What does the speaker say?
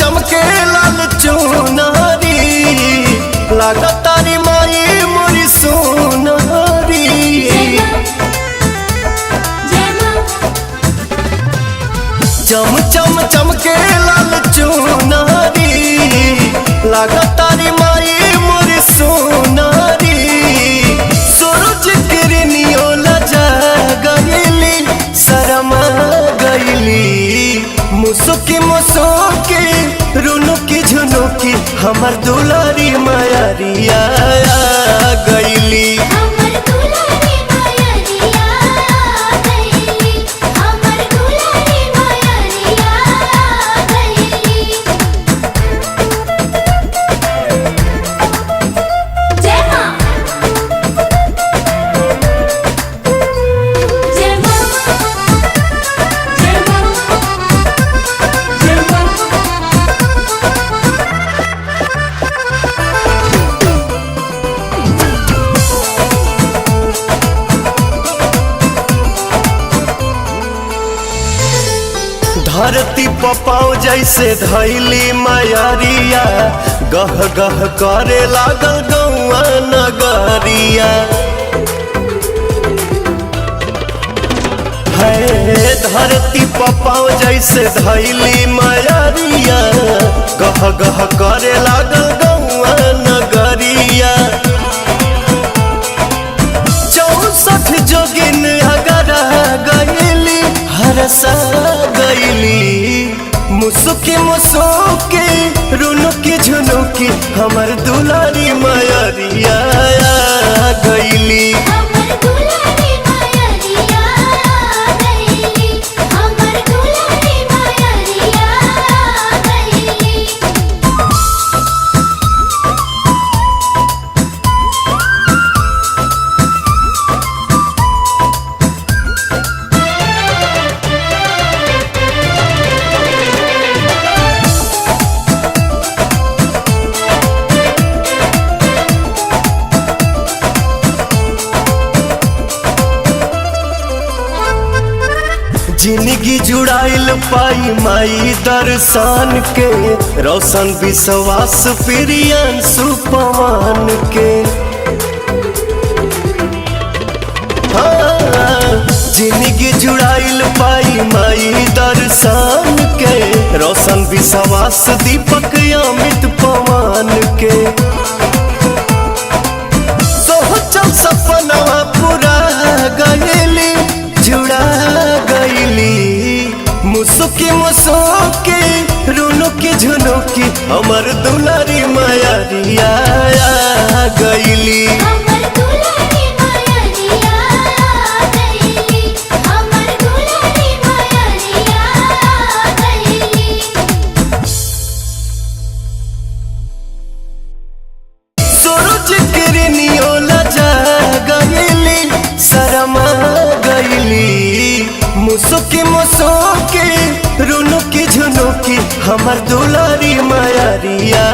चमके लाल चुनारी लागतारी माई मोरी सोनारी। चम चम चमके लाल चुनारी लागतारी माई मोरी सोनारी। सूरज किरनियो लजा गईली शरमा गईली मुसुकी मुसुकी रुनुकी झुनुकी हमर दुलारी मायरिया गईली। धरती पपाओ जैसे धैली मायरिया गह गह करे लागल गौआ नगरिया। है धरती पपाओ जैसे धैली मायरिया गह गह करे लागल गौआ नगरिया। 64 जोगिन अगर गईली हरसा गईली मुसुकी मुसुकी रुनुकी झुनुकी हमर दुलारी मायरिया गईली। जिंदगी जुड़ाइल पाई माई दर्शन के रोशन विश्वास प्रियन सुपवान के। जिंदगी जुड़ाइल पाई माई दर्शन के रोशन विश्वास दीपक अमित पवन के। सोचल सपना पूरा गईली जुड़ा गईली मुसुकी मुसुकी रुनुकी झुनुकी हमर दुलारी मायरिया गईली। सूरज किरनियो लजा गईली शरमा गईली मुसुकी मुसुकी रुनुकी झुनुकी हमर दुलारी मायरिया।